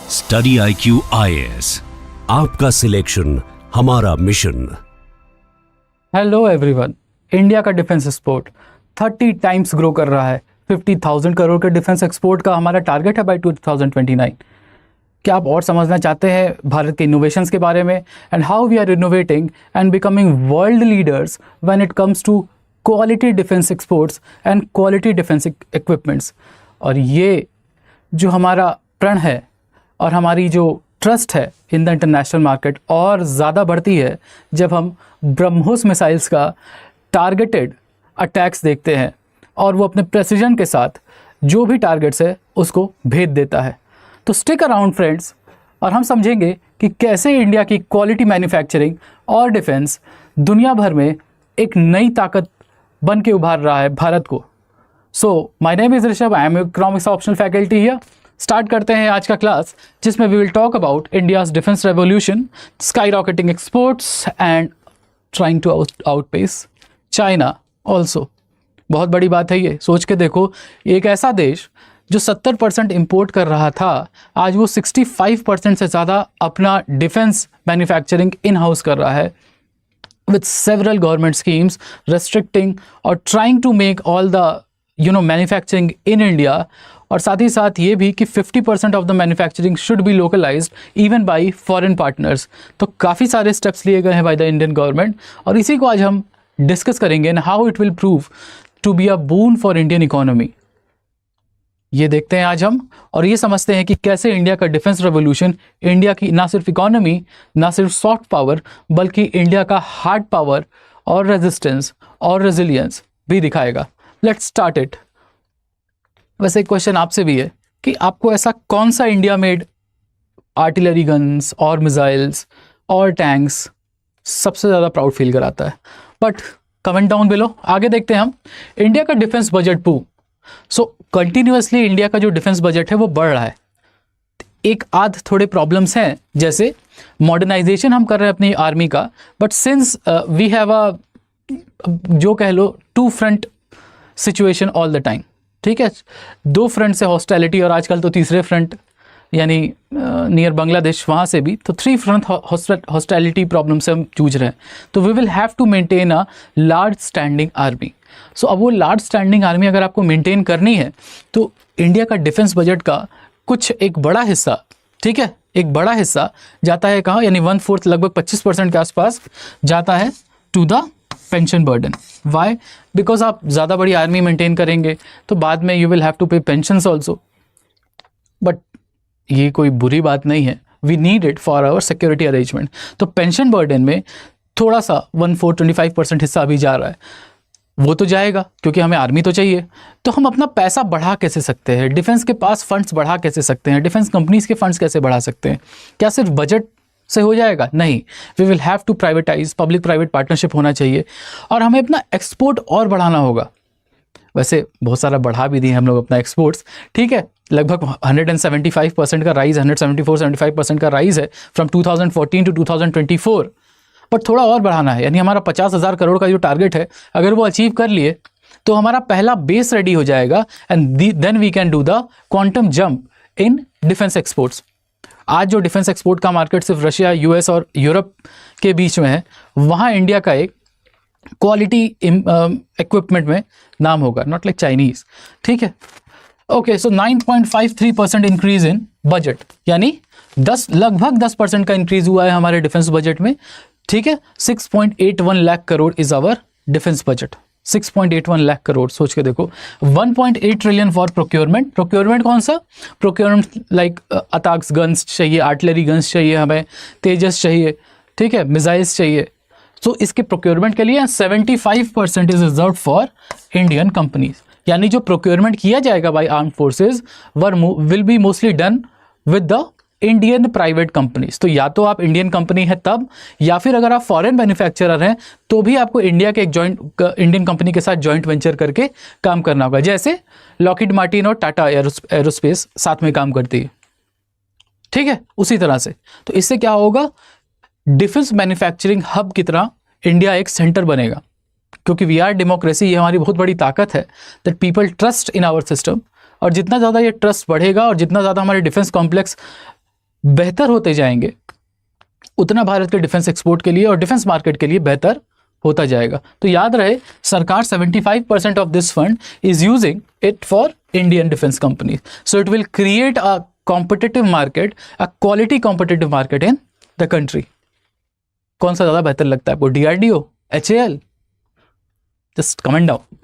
Study IQ IAS, आपका selection हमारा mission. Hello everyone, India का डिफेंस एक्सपोर्ट 30 टाइम्स ग्रो कर रहा है। 50,000 करोड़ के डिफेंस एक्सपोर्ट का हमारा टारगेट है बाय 2029। क्या आप और समझना चाहते हैं भारत के इनोवेशंस के बारे में and how we are innovating and becoming world leaders when it comes to quality defence exports and quality defence equipments. और ये जो हमारा प्रण है और हमारी जो ट्रस्ट है इन द इंटरनेशनल मार्केट और ज़्यादा बढ़ती है जब हम ब्रह्मोस मिसाइल्स का टारगेटेड अटैक्स देखते हैं और वो अपने प्रेसिजन के साथ जो भी टारगेट्स है उसको भेद देता है। तो स्टिक अराउंड फ्रेंड्स, और हम समझेंगे कि कैसे इंडिया की क्वालिटी मैन्युफैक्चरिंग और डिफेंस दुनिया भर में एक नई ताकत बन के उभार रहा है भारत को। So my name is Rishabh, I am economics optional faculty here. Start करते हैं आज का क्लास, जिसमें we will talk about India's defence revolution, skyrocketing exports and trying to outpace China also. बहुत बड़ी बात है ये, सोच के देखो, एक ऐसा देश जो 70% इम्पोर्ट कर रहा था, आज वो 65% से ज़्यादा अपना डिफेंस मैन्युफैक्चरिंग इन हाउस कर रहा है with several government schemes restricting or trying to make all the manufacturing in India। और साथ ही साथ ये भी कि 50% of the manufacturing should be localised even by foreign partners. तो काफ़ी सारे स्टेप्स लिए गए हैं बाय द इंडियन गवर्नमेंट, और इसी को आज हम डिस्कस करेंगे and how it will prove to be a boon for Indian economy. ये देखते हैं आज हम, और ये समझते हैं कि कैसे इंडिया का डिफेंस रेवोल्यूशन इंडिया की ना सिर्फ इकोनॉमी, ना सिर्फ सॉफ्ट पावर, बल्कि इंडिया का हार्ड पावर और रेजिस्टेंस और रेजिलियंस भी दिखाएगा। Let's start it. वैसे एक क्वेश्चन आपसे भी है कि आपको ऐसा कौन सा इंडिया मेड आर्टिलरी गन्स और मिसाइल्स और टैंक्स सबसे ज़्यादा प्राउड फील कराता है? But comment down below. आगे देखते हैं हम इंडिया का डिफेंस बजट पू। सो कंटिन्यूसली इंडिया का जो डिफेंस बजट है वो बढ़ रहा है। एक आध थोड़े प्रॉब्लम्स हैं, जैसे मॉडर्नाइजेशन हम कर रहे हैं अपनी आर्मी का, but since we have a जो कह लो two front situation all the time. ठीक है, दो फ्रंट से हॉस्टैलिटी, और आजकल तो तीसरे फ्रंट यानी नियर बांग्लादेश, वहाँ से भी, तो 3 फ्रंट हॉस्टैलिटी प्रॉब्लम से हम जूझ रहे हैं। तो we will have to maintain a large standing army. So अब वो लार्ज स्टैंडिंग आर्मी अगर आपको मेंटेन करनी है तो इंडिया का डिफेंस बजट का कुछ एक बड़ा हिस्सा, ठीक है, एक बड़ा हिस्सा जाता है कहाँ, यानी 1/4 लगभग 25% के आसपास जाता है to the pension burden. Why? Because आप ज़्यादा बड़ी आर्मी मेंटेन करेंगे तो बाद में you will have to pay pensions also. But ये कोई बुरी बात नहीं है, we need it for our security arrangement. तो पेंशन बर्डन में थोड़ा सा 1/4 25% हिस्सा अभी जा रहा है, वो तो जाएगा क्योंकि हमें आर्मी तो चाहिए। तो हम अपना पैसा बढ़ा कैसे सकते हैं, डिफेंस के पास फंड्स बढ़ा कैसे सकते हैं, डिफेंस कंपनीज के फंड्स कैसे बढ़ा सकते हैं? क्या सिर्फ बजट से हो जाएगा? नहीं, we will have to privatise, public private partnership होना चाहिए, और हमें अपना एक्सपोर्ट और बढ़ाना होगा। वैसे बहुत सारा बढ़ा भी दिए हम लोग अपना एक्सपोर्ट्स, ठीक है, लगभग 175% का राइज, 174-175% का राइज है फ्रॉम 2014 टू 2024। पर थोड़ा और बढ़ाना है, यानी हमारा 50,000 करोड़ का जो टारगेट है, अगर वो अचीव कर लिए तो हमारा पहला बेस रेडी हो जाएगा and then we can do the quantum jump in defence exports. आज जो डिफेंस एक्सपोर्ट का मार्केट सिर्फ रशिया, यूएस और यूरोप के बीच में है, वहाँ इंडिया का एक क्वालिटी इक्विपमेंट में नाम होगा, नॉट लाइक चाइनीज। ठीक है, okay. So 9.53% increase in budget, यानी लगभग 10% का इंक्रीज हुआ है हमारे डिफेंस बजट में। ठीक है, 6.81 lakh crore is our defence budget. 6.81 lakh crore, सोच के देखो। 1.8 ट्रिलियन फॉर प्रोक्योरमेंट। प्रोक्योरमेंट कौन सा? प्रोक्योरमेंट लाइक अताक्स गन्स चाहिए, आर्टिलरी गन्स चाहिए, हमें तेजस चाहिए, ठीक है, मिसाइल्स चाहिए। तो इसके प्रोक्योरमेंट के लिए 75% is reserve for Indian companies, यानी जो प्रोक्योरमेंट किया जाएगा by armed forces will be mostly done with the Indian private companies. तो या तो आप इंडियन कंपनी है तब, या फिर अगर आप फॉरेन मैन्युफैक्चरर हैं तो भी आपको इंडिया के एक इंडियन कंपनी के साथ जॉइंट वेंचर करके काम करना होगा, जैसे लॉकहीड मार्टिन और टाटा एरोस्पेस साथ में काम करती है। ठीक है, उसी तरह से। तो इससे क्या होगा, डिफेंस मैन्युफैक्चरिंग हब की तरह इंडिया एक सेंटर बनेगा, क्योंकि वी आर डेमोक्रेसी, ये हमारी बहुत बड़ी ताकत है that people trust in our system. और जितना ज़्यादा ये ट्रस्ट बढ़ेगा और जितना ज़्यादा हमारे डिफेंस कॉम्प्लेक्स बेहतर होते जाएंगे उतना भारत के डिफेंस एक्सपोर्ट के लिए और डिफेंस मार्केट के लिए बेहतर होता जाएगा। तो याद रहे, सरकार 75% of this fund is using it for Indian defence companies, so it will create a competitive market, a quality competitive market in the country. कौन सा ज़्यादा बेहतर लगता है आपको, DRDO, HAL? Just comment down.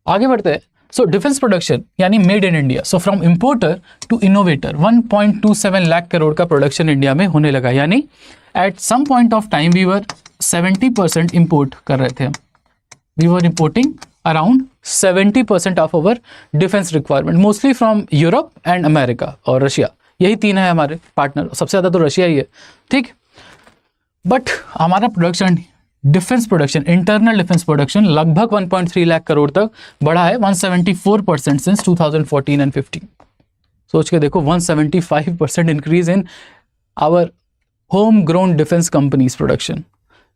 आगे बढ़ते हैं। सो डिफेंस प्रोडक्शन यानी made in India, so from importer to innovator 1.27 lakh crore का प्रोडक्शन इंडिया में होने लगा। यानी at some point of time we were 70% import कर रहे थे हम, we were importing around 70% of our defence requirement, mostly from Europe and America और रशिया। यही तीन है हमारे पार्टनर, सबसे ज़्यादा तो रशिया ही है, ठीक। बट हमारा production, defence production, internal defence production लगभग 1.3 लाख करोड़ तक बढ़ा है, 174% सिंस 2014 एंड 15। सोच के देखो, 175% increase in our home grown defence companies production.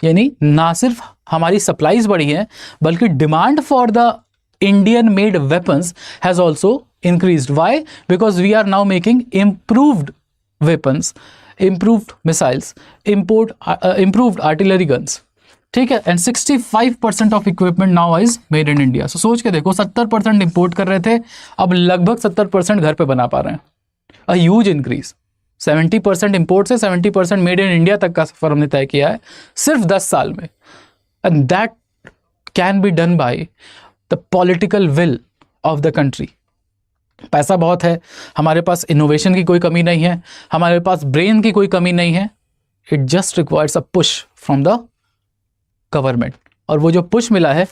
यानी ना सिर्फ हमारी सप्लाईज बढ़ी हैं, बल्कि demand for the Indian made weapons has also increased. Why? Because we are now making improved weapons, improved missiles, improved artillery guns, ठीक है। And 65% of equipment now is made in India. So सोच के देखो, 70% import कर रहे थे, अब लगभग 70% घर पे बना पा रहे हैं। A huge increase. 70% इंपोर्ट से 70% मेड इन इंडिया तक का सफर हमने तय किया है सिर्फ 10 साल में। And that can be done by the political will of the country. पैसा बहुत है हमारे पास, इनोवेशन की कोई कमी नहीं है, हमारे पास ब्रेन की कोई कमी नहीं है। It just requires a push from the government, और वो जो पुश मिला है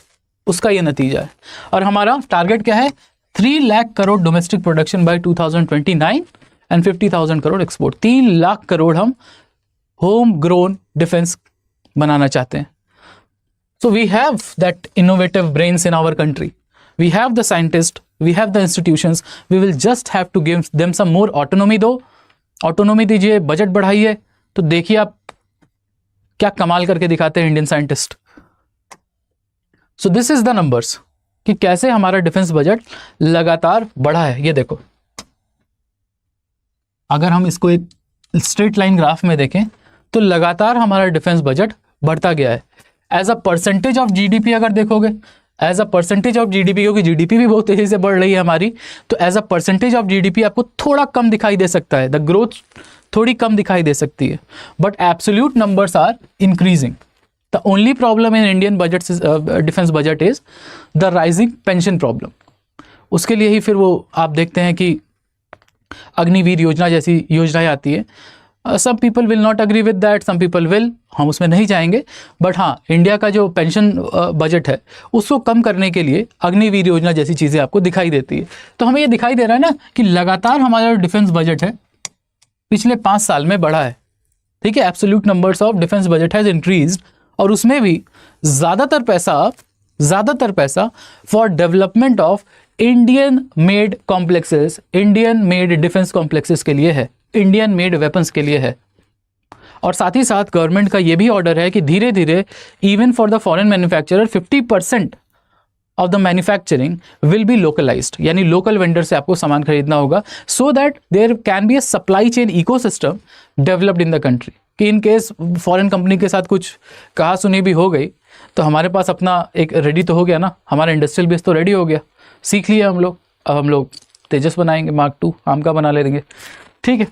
उसका ये नतीजा है। और हमारा टारगेट क्या है? 3 lakh crore domestic production by 2029 and 50,000 crore export. 3 lakh crore हम होम ग्रोन डिफेंस बनाना चाहते हैं। So we have that innovative brains in our country, we have the scientist, we have the institutions, we will just have to give them some more autonomy. दो autonomy दीजिए, budget बढ़ाइए, तो देखिए आप क्या कमाल करके दिखाते हैं Indian scientist. So this is the numbers कि कैसे हमारा डिफेंस बजट लगातार बढ़ा है। ये देखो, अगर हम इसको एक स्ट्रेट लाइन ग्राफ में देखें तो लगातार हमारा डिफेंस बजट बढ़ता गया है। As a percentage of GDP अगर देखोगे, as a percentage of GDP, क्योंकि जीडीपी भी बहुत तेजी से बढ़ रही है हमारी, तो as a percentage of GDP आपको थोड़ा कम दिखाई दे सकता है, द ग्रोथ थोड़ी कम दिखाई दे सकती है, but absolute numbers are increasing. The only problem in Indian budget, defence budget is the rising pension problem. उसके लिए ही फिर वो आप देखते हैं कि अग्निवीर योजना जैसी योजनाएं आती है। Some people will not agree with that, some people will, हम उसमें नहीं जाएंगे। बट हाँ, इंडिया का जो पेंशन बजट है उसको कम करने के लिए अग्निवीर योजना जैसी चीज़ें आपको दिखाई देती है। तो हमें ये दिखाई दे रहा है ना कि लगातार हमारा डिफेंस बजट है पिछले 5 साल में बढ़ा है, ठीक है। Absolute numbers of defence budget has increased, और उसमें भी ज़्यादातर पैसा for development of Indian made complexes, Indian made defence complexes के लिए है, इंडियन मेड वेपन्स के लिए है। और साथ ही साथ गवर्नमेंट का ये भी ऑर्डर है कि धीरे धीरे even for the foreign manufacturer 50% of the manufacturing will be localised, यानी लोकल वेंडर से आपको सामान खरीदना होगा, so that there can be a supply chain ecosystem developed in the country. कि इन केस फॉरेन कंपनी के साथ कुछ कहा सुनी भी हो गई तो हमारे पास अपना एक रेडी तो हो गया ना, हमारा इंडस्ट्रियल बेस तो रेडी हो गया, सीख लिया हम लोग। अब हम लोग तेजस बनाएंगे, मार्क 2 आम का बना लेंगे, ठीक है।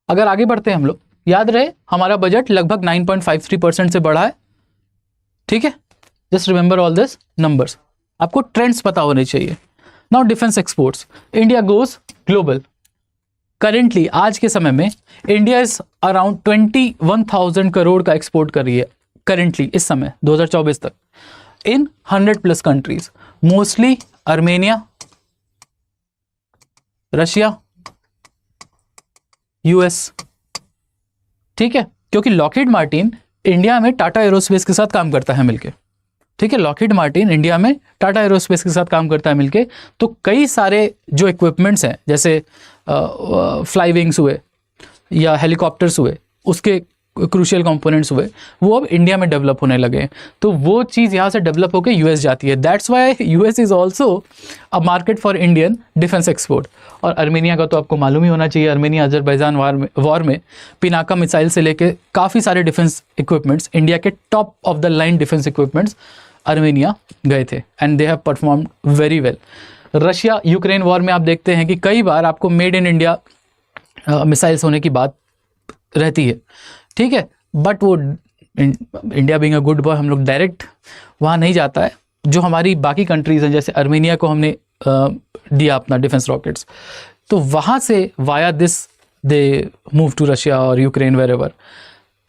अगर आगे बढ़ते हैं हम लोग, याद रहे हमारा बजट लगभग 9.53% से बढ़ा है, ठीक है। Just remember all this numbers, आपको ट्रेंड्स पता होने चाहिए। Now defence exports, India goes global. Currently आज के समय में इंडिया इज अराउंड 21,000 करोड़ का एक्सपोर्ट कर रही है करेंटली, इस समय 2024 तक, इन 100+ countries, mostly Armenia, Russia, US, ठीक है। क्योंकि लॉकहीड मार्टिन इंडिया में टाटा एरोस्पेस के साथ काम करता है मिलके, ठीक है। लॉकहीड मार्टिन इंडिया में टाटा एरोस्पेस के साथ काम करता है मिलके, तो कई सारे जो इक्विपमेंट्स हैं, जैसे फ्लाई विंग्स हुए या हेलीकॉप्टर्स हुए, उसके क्रूशियल कंपोनेंट्स हुए वो अब इंडिया में डेवलप होने लगे हैं, तो वो चीज़ यहाँ से डेवलप होकर यूएस जाती है। That's why US is also a market for Indian defence export. और अर्मेनिया का तो आपको मालूम ही होना चाहिए, अर्मेनिया अजरबैजान वॉर में पिनाका मिसाइल से लेके काफ़ी सारे डिफेंस इक्विपमेंट्स, इंडिया के top of the line defence equipments Armenia गए थे and they have performed very well. Russia Ukraine war में आप देखते हैं कि कई बार आपको मेड इन इंडिया मिसाइल्स होने की बात रहती है, ठीक है, बट वो India being a good boy हम लोग डायरेक्ट वहाँ नहीं जाता है। जो हमारी बाकी कंट्रीज़ हैं, जैसे अर्मेनिया को हमने दिया अपना डिफेंस रॉकेट्स, तो वहाँ से via this they move to Russia और यूक्रेन वेरेवर।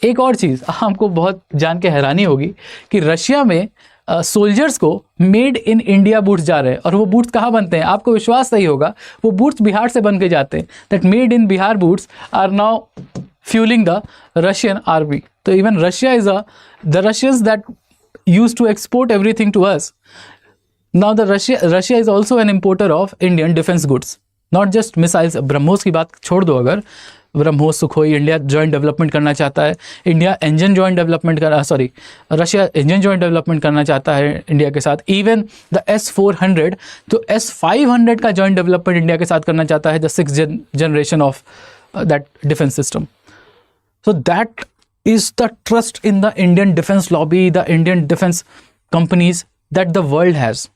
एक और चीज़ हमको बहुत जान के हैरानी होगी कि रशिया में सोल्जर्स को मेड इन इंडिया बूट्स जा रहे हैं, और वो बूट्स कहाँ बनते हैं, आपको विश्वास नहीं होगा, वो बूट्स बिहार से बन के जाते हैं। That made in Bihar boots are now fuelling the Russian army. तो even Russia is the Russians that used to export everything to us, now the Russia is also an importer of Indian defence goods, not just missiles. BrahMos की बात छोड़ दो, अगर BrahMos Sukhoi India joint development करना चाहता है, India engine joint development Russia engine joint development करना चाहता है इंडिया के साथ। इवन द S-400 तो S-500 का जॉइंट डेवलपमेंट इंडिया के साथ करना चाहता है, the 6th generation of that defence system. So that is the trust in the Indian defence lobby, the Indian defence companies that the world has.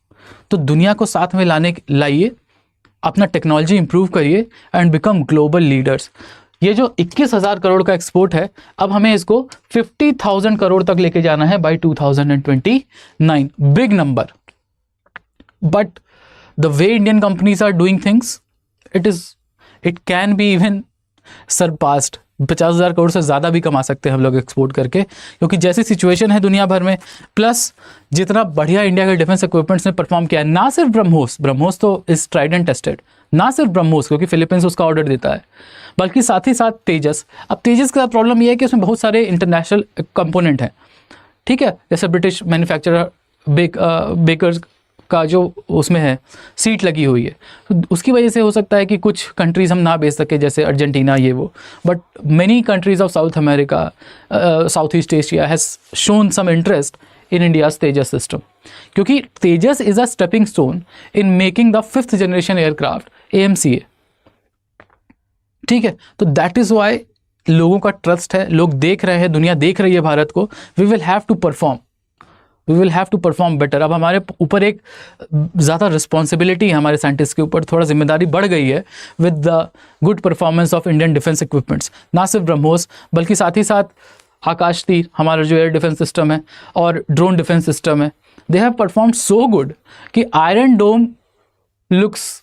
तो दुनिया को साथ में लाइए, अपना टेक्नोलॉजी इंप्रूव करिए एंड बिकम ग्लोबल लीडर्स। ये जो 21,000 करोड़ का एक्सपोर्ट है, अब हमें इसको 50,000 करोड़ तक लेके जाना है by 2029। Big number, but the way Indian companies are doing things, it can be even surpassed. 50,000 crore से ज़्यादा भी कमा सकते हैं हम लोग एक्सपोर्ट करके, क्योंकि जैसी सिचुएशन है दुनिया भर में, प्लस जितना बढ़िया इंडिया के डिफेंस इक्विपमेंट्स ने परफॉर्म किया है। ना सिर्फ ब्रह्मोस तो इज ट्राइड एंड टेस्टेड, ना सिर्फ ब्रह्मोस क्योंकि फिलीपींस उसका ऑर्डर देता है, बल्कि साथ ही साथ तेजस। अब तेजस का प्रॉब्लम यह है कि उसमें बहुत सारे इंटरनेशनल कंपोनेंट हैं, ठीक है, जैसे ब्रिटिश मैन्युफैक्चरर बेकर का जो उसमें है सीट लगी हुई है, तो उसकी वजह से हो सकता है कि कुछ कंट्रीज़ हम ना बेच सके, जैसे अर्जेंटीना ये वो। But many countries of South America, South East Asia has shown some interest in India's Tejas system, क्योंकि Tejas is a stepping stone in making the 5th generation aircraft AMCA, ठीक है। तो दैट इज़ वाई लोगों का trust है, लोग देख रहे हैं, दुनिया देख रही है भारत को। We will have to perform better. अब हमारे ऊपर एक ज़्यादा रिस्पॉन्सिबिलिटी है, हमारे साइंटिस्ट के ऊपर थोड़ा जिम्मेदारी बढ़ गई है with the good performance of Indian defence equipments. ना सिर्फ ब्रह्मोस बल्कि साथ ही साथ आकाश तीर, हमारा जो एयर डिफेंस सिस्टम है, और ड्रोन डिफेंस सिस्टम है, they have performed so good कि iron dome looks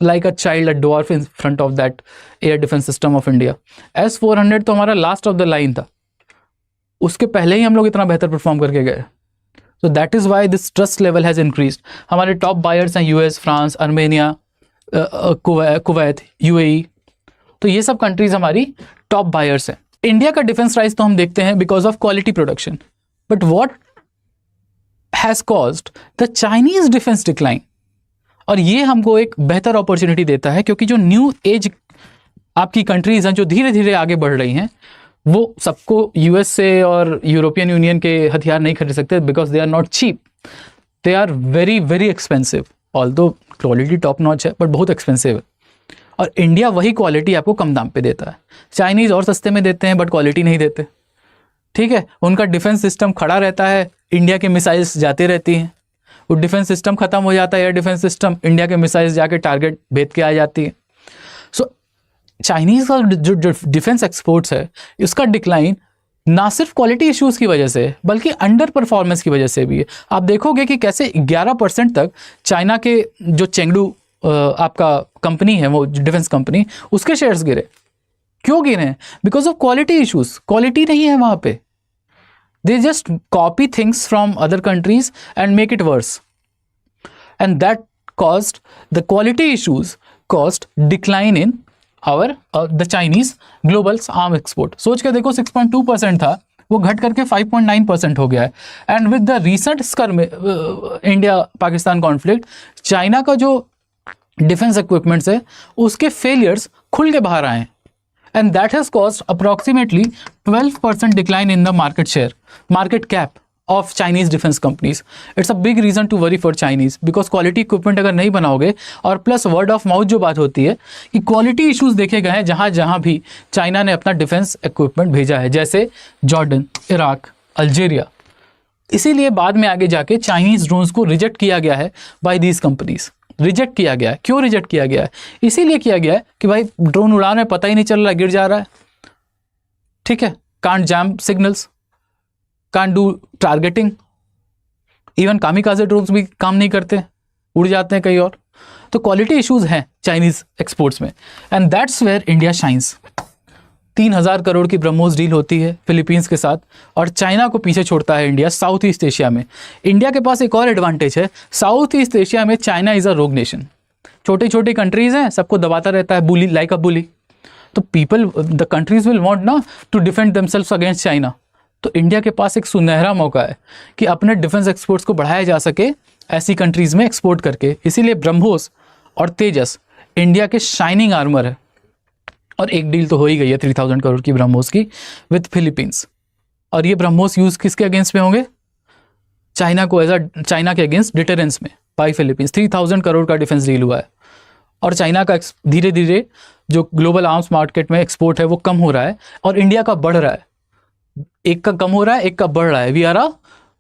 like a child, a dwarf in front of that air defense system of India. S-400 तो हमारा लास्ट ऑफ द लाइन था, उसके पहले ही हम लोग इतना बेहतर परफॉर्म करके गए। So that is why this trust level has increased. हमारे टॉप बायर्स हैं US, France, Armenia, Kuwait, UAE, तो ये सब कंट्रीज हमारी टॉप बायर्स हैं। इंडिया का डिफेंस राइज तो हम देखते हैं because of quality production, but what has caused the Chinese defence decline. और ये हमको एक बेहतर अपॉर्चुनिटी देता है, क्योंकि जो न्यू एज आपकी कंट्रीज़ हैं जो धीरे धीरे आगे बढ़ रही हैं, वो सबको US से और यूरोपियन यूनियन के हथियार नहीं खरीद सकते, because they are not cheap, they are very very expensive. Although quality top notch है, बट बहुत एक्सपेंसिव है। और इंडिया वही क्वालिटी आपको कम दाम पे देता है। चाइनीज़ और सस्ते में देते हैं, बट क्वालिटी नहीं देते, ठीक है। उनका डिफेंस सिस्टम खड़ा रहता है, इंडिया के मिसाइल्स जाती रहती हैं। वो डिफेंस सिस्टम खत्म हो जाता है, एयर डिफेंस सिस्टम, इंडिया के मिसाइल्स जाके टारगेट भेद के आ जाती है। सो चाइनीज़ का जो डिफेंस एक्सपोर्ट्स है, इसका डिक्लाइन ना सिर्फ क्वालिटी इश्यूज़ की वजह से बल्कि अंडर परफॉर्मेंस की वजह से भी है। आप देखोगे कि कैसे 11% तक चाइना के जो चेंगडू आपका कंपनी है, वो डिफेंस कंपनी, उसके शेयर्स गिरे। क्यों गिरे? Because of quality issues. Quality नहीं है वहाँ पे, they just copy things from other countries and make it worse, and that caused the quality issues, caused decline in our the Chinese global arm export. सोच के देखो 6.2% था, वो घट करके 5.9% हो गया है। And with the recent India Pakistan conflict, China का जो डिफेंस इक्विपमेंट्स है उसके फेलियर्स खुल के बाहर आए, and that has caused approximately 12% decline in the market cap of Chinese defense companies. It's a big reason to worry for Chinese because quality equipment अगर नहीं बनाओगे और प्लस वर्ड ऑफ माउथ जो बात होती है कि क्वालिटी इश्यूज देखे गए हैं जहाँ जहाँ भी चाइना ने अपना डिफेंस इक्विपमेंट भेजा है, जैसे जॉर्डन, इराक, अल्जीरिया। इसीलिए बाद में आगे जाके चाइनीज ड्रोन्स को रिजेक्ट किया गया है बाय दीज कंपनीज। रिजेक्ट किया गया है, क्यों रिजेक्ट किया गया है? इसीलिए किया गया है कि भाई ड्रोन उड़ा रहे, पता ही नहीं चल रहा, गिर जा रहा है, ठीक है, can't jam signals, can't do targeting, even kamikaze drones भी काम नहीं करते, उड़ जाते हैं कहीं और। तो क्वालिटी इश्यूज हैं चाइनीज एक्सपोर्ट्स में, and that's where India shines. 3000 crore की ब्रह्मोस डील होती है फिलीपींस के साथ और चाइना को पीछे छोड़ता है इंडिया साउथ ईस्ट एशिया में। इंडिया के पास एक और एडवांटेज है, साउथ ईस्ट एशिया में चाइना इज़ अ रोग नेशन। छोटी छोटी कंट्रीज हैं, सबको दबाता रहता है, बुली लाइक अ बुली। तो people, the countries will want ना to defend themselves against China. तो इंडिया के पास एक सुनहरा मौका है कि अपने डिफेंस एक्सपोर्ट्स को बढ़ाया जा सके ऐसी कंट्रीज में एक्सपोर्ट करके। इसीलिए ब्रह्मोस और तेजस इंडिया के शाइनिंग आर्मर है। और एक डील तो हो ही गई है 3000 करोड़ की ब्रह्मोस की विथ फिलीपींस। और ये ब्रह्मोस यूज किसके अगेंस्ट में होंगे? चाइना को, चाइना के अगेंस्ट डिटरेंस में बाय फिलीपींस। 3000 करोड़ का डिफेंस डील हुआ है और चाइना का धीरे धीरे जो ग्लोबल आर्म्स मार्केट में एक्सपोर्ट है वो कम हो रहा है और इंडिया का बढ़ रहा है। एक का कम हो रहा है, एक का बढ़ रहा है। We are a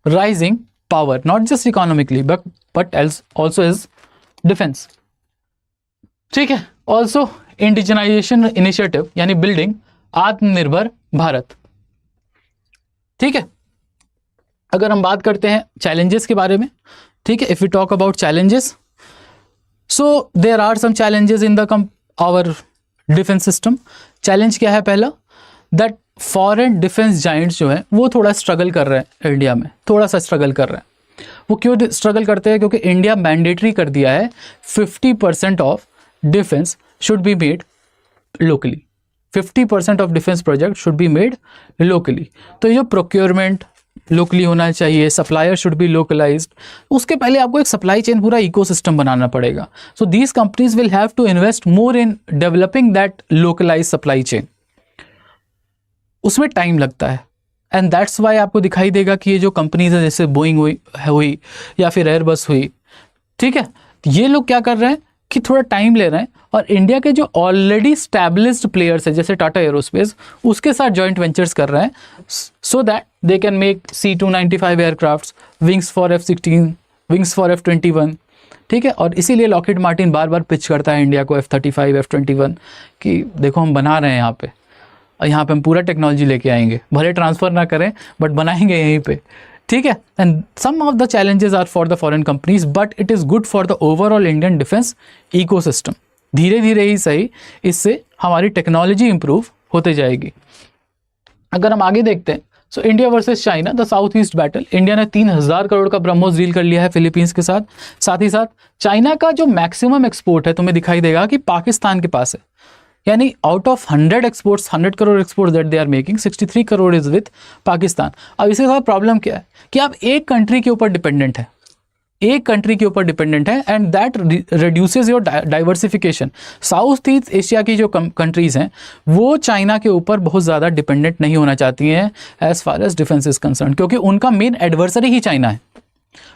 rising power, not just economically but also is defence, ठीक है। ऑल्सो इंडिजिनाइजेशन इनिशिएटिव यानी बिल्डिंग आत्मनिर्भर भारत, ठीक है। अगर हम बात करते हैं चैलेंजेस के बारे में, ठीक है, if we talk about challenges, so there are some challenges in the our defence system. Challenge क्या है? पहला, दैट फॉरेन डिफेंस जाइंट्स जो हैं वो थोड़ा स्ट्रगल कर रहे हैं इंडिया में, थोड़ा सा स्ट्रगल कर रहे हैं। वो क्यों स्ट्रगल करते हैं? क्योंकि इंडिया मैंडेटरी कर दिया है 50% of defence should be made locally. 50% of defence project should be made locally. तो ये जो प्रोक्योरमेंट लोकली होना चाहिए, सप्लायर शुड बी लोकलाइज्ड। उसके पहले आपको एक सप्लाई चेन, पूरा इकोसिस्टम बनाना पड़ेगा। So these companies will have to invest more in developing that localise supply chain. उसमें टाइम लगता है एंड दैट्स वाई आपको दिखाई देगा कि ये जो कंपनीज है जैसे बोइंग हुई या फिर एयरबस हुई, ठीक है, ये लोग क्या कर रहे हैं कि थोड़ा टाइम ले रहे हैं और इंडिया के जो ऑलरेडी स्टैब्लिश्ड प्लेयर्स है जैसे टाटा एरोस्पेस, उसके साथ जॉइंट वेंचर्स कर रहे हैं so that they can make C295 aircrafts, wings for F-16, wings for F-21, ठीक है। और इसीलिए लॉकहीड मार्टिन बार बार पिच करता है इंडिया को F-35, F-21 कि देखो हम बना रहे हैं यहाँ पे, और यहाँ पे हम पूरा टेक्नोलॉजी लेके आएंगे, भले ट्रांसफ़र ना करें बट बनाएंगे यहीं पे, ठीक है। And some of the challenges are for the foreign companies but it is good for the overall Indian defence ecosystem. धीरे धीरे ही सही, इससे हमारी टेक्नोलॉजी इंप्रूव होते जाएगी। अगर हम आगे देखते हैं, so India versus China, the south east battle. India ने 3000 करोड़ का ब्रह्मोस डील कर लिया है फिलीपींस के साथ। साथ ही साथ चाइना का जो मैक्सिमम एक्सपोर्ट है, तुम्हें दिखाई देगा कि पाकिस्तान के पास है। यानी out of 100 crore export that they are making, 63 crore is with Pakistan. अब इसके साथ प्रॉब्लम क्या है कि आप एक कंट्री के ऊपर डिपेंडेंट है, एक कंट्री के ऊपर डिपेंडेंट है and that reduces your diversification. South East Asia की जो कंट्रीज हैं वो चाइना के ऊपर बहुत ज़्यादा डिपेंडेंट नहीं होना चाहती हैं as far as defence is concern, क्योंकि उनका मेन एडवर्सरी ही चाइना है।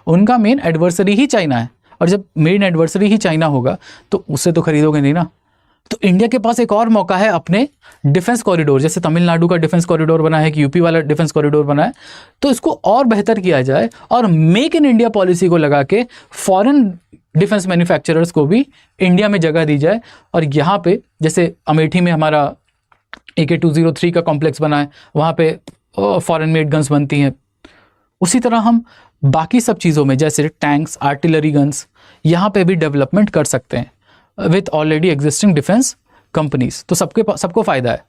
उनका मेन एडवर्सरी ही चाइना है, और जब मेन एडवर्सरी ही चाइना होगा तो उससे तो खरीदोगे नहीं ना। तो इंडिया के पास एक और मौका है अपने डिफेंस कॉरिडोर, जैसे तमिलनाडु का डिफेंस कॉरिडोर बना है कि यूपी वाला डिफेंस कॉरिडोर बना है, तो इसको और बेहतर किया जाए और मेक इन इंडिया पॉलिसी को लगा के फॉरेन डिफेंस मैन्युफैक्चरर्स को भी इंडिया में जगह दी जाए। और यहाँ पे जैसे अमेठी में हमारा AK-203 का कॉम्प्लेक्स बना है, वहाँ पे फॉरेन मेड गन्स बनती हैं। उसी तरह हम बाकी सब चीज़ों में जैसे टैंक्स, आर्टिलरी गन्स, यहाँ पे भी डेवलपमेंट कर सकते हैं with already existing defence companies. तो सबको फ़ायदा है,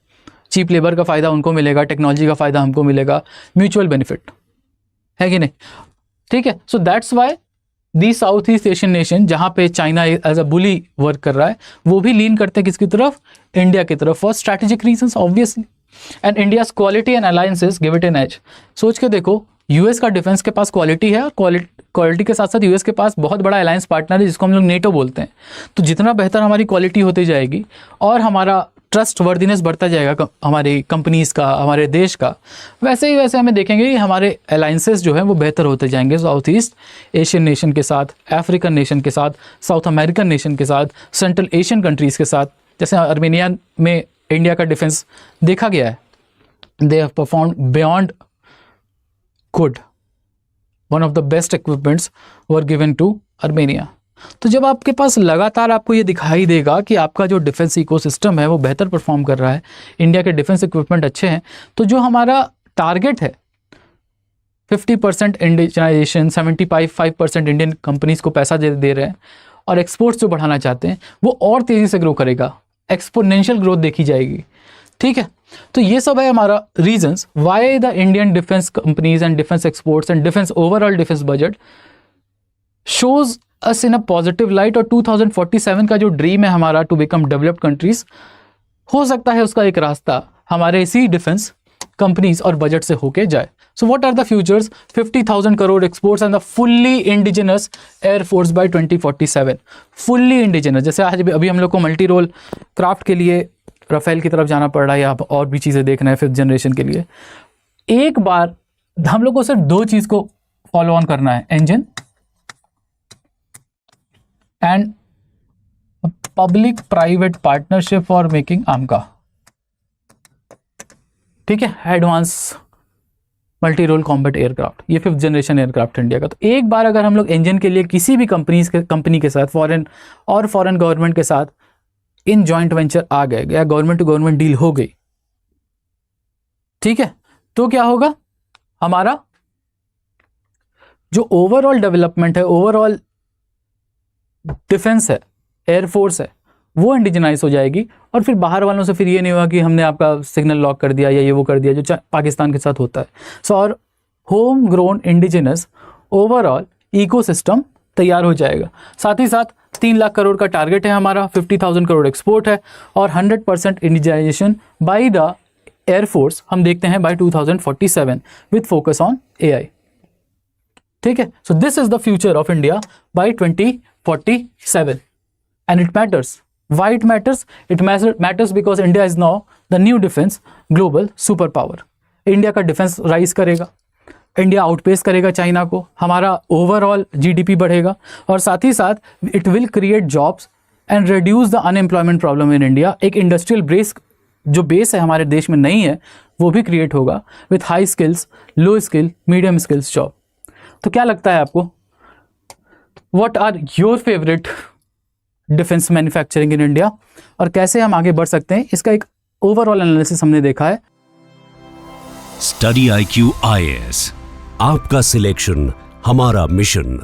चीप लेबर का फ़ायदा उनको मिलेगा, टेक्नोलॉजी का फ़ायदा हमको मिलेगा, म्यूचुअल बेनिफिट है कि नहीं, ठीक है। So that's why the South East Asian nation, जहाँ पे China as a bully work कर रहा है, वो भी लीन करते हैं किसकी तरफ? इंडिया की तरफ, for strategic reasons obviously. And India's quality and alliances give it an edge. सोच के देखो, यूएस का डिफेंस के पास क्वालिटी है, क्वालिटी के साथ साथ यूएस के पास बहुत बड़ा अलायंस पार्टनर है जिसको हम लोग नेटो बोलते हैं। तो जितना बेहतर हमारी क्वालिटी होती जाएगी और हमारा ट्रस्ट वर्दीनेस बढ़ता जाएगा हमारी कंपनीज़ का, हमारे देश का, वैसे ही वैसे हमें देखेंगे कि हमारे अलाइंसेस जो हैं वो बेहतर होते जाएंगे साउथ ईस्ट एशियन नेशन के साथ, अफ्रीकन नेशन के साथ, साउथ अमेरिकन नेशन के साथ, सेंट्रल एशियन कंट्रीज़ के साथ। जैसे आर्मेनिया में इंडिया का डिफेंस देखा गया है, they have performed beyond good, one of the best equipments were given to Armenia. तो जब आपके पास लगातार आपको ये दिखाई देगा कि आपका जो डिफेंस इकोसिस्टम है वो बेहतर परफॉर्म कर रहा है, इंडिया के डिफेंस इक्विपमेंट अच्छे हैं, तो जो हमारा टारगेट है 50% इंडिजनाइजेशन, 75% इंडियन कंपनीज को पैसा दे रहे हैं और एक्सपोर्ट्स जो बढ़ाना चाहते हैं वो और तेज़ी से ग्रो करेगा, एक्सपोनेंशियल ग्रोथ देखी जाएगी। ठीक है, तो ये सब है हमारा reasons why the Indian defence companies and defence exports and defence overall defence budget shows us in a positive light. और 2047 का जो ड्रीम है हमारा टू बिकम डेवलप्ड कंट्रीज, हो सकता है उसका एक रास्ता हमारे इसी डिफेंस कंपनीज और बजट से होके जाए। So what are the futures? 50,000 crore exports and the fully indigenous air force by 2047। Fully indigenous, जैसे आज अभी हम लोग को मल्टी रोल क्राफ्ट के लिए राफेल की तरफ जाना पड़ रहा है या और भी चीज़ें देखना है 5th जनरेशन के लिए, एक बार हम लोग को सिर्फ 2 चीज़ को फॉलो ऑन करना है, engine and public private partnership for making आमका। ठीक है, advance multi role combat aircraft, ये 5th जनरेशन एयरक्राफ्ट इंडिया का। तो एक बार अगर हम लोग इंजन के लिए किसी भी कंपनी के साथ, फॉरेन गवर्नमेंट के साथ इन जॉइंट वेंचर आ गए या गवर्नमेंट टू गवर्नमेंट डील हो गई, ठीक है, तो क्या होगा, हमारा जो ओवरऑल डेवलपमेंट है, ओवरऑल डिफेंस है, एयरफोर्स है, वो इंडिजनाइज हो जाएगी। और फिर बाहर वालों से फिर ये नहीं होगा कि हमने आपका सिग्नल लॉक कर दिया या ये वो कर दिया, जो पाकिस्तान के साथ होता है। सो और home grown indigenous overall ecosystem तैयार हो जाएगा। साथ ही साथ 3 लाख करोड़ का टारगेट है हमारा, 50,000 करोड़ एक्सपोर्ट है और 100% इंडिजाइजेशन बाय द एयरफोर्स हम देखते हैं by 2047 with focus on AI। ठीक है, so this is the future of India by 2047 and it matters. Why it matters? It matters because India is now the new defense global superpower. India का defence rise करेगा, India outpace करेगा China को, हमारा overall GDP बढ़ेगा और साथ ही साथ it will create jobs and reduce the unemployment problem in India. एक इंडस्ट्रियल बेस है हमारे देश में नहीं है, वो भी क्रिएट होगा with high skills, low skill, medium skills job. तो क्या लगता है आपको, what are your favourite defence manufacturing in India और कैसे हम आगे बढ़ सकते हैं, इसका एक ओवरऑल एनालिसिस हमने देखा है। स्टडी IQ IAS, आपका सिलेक्शन हमारा मिशन।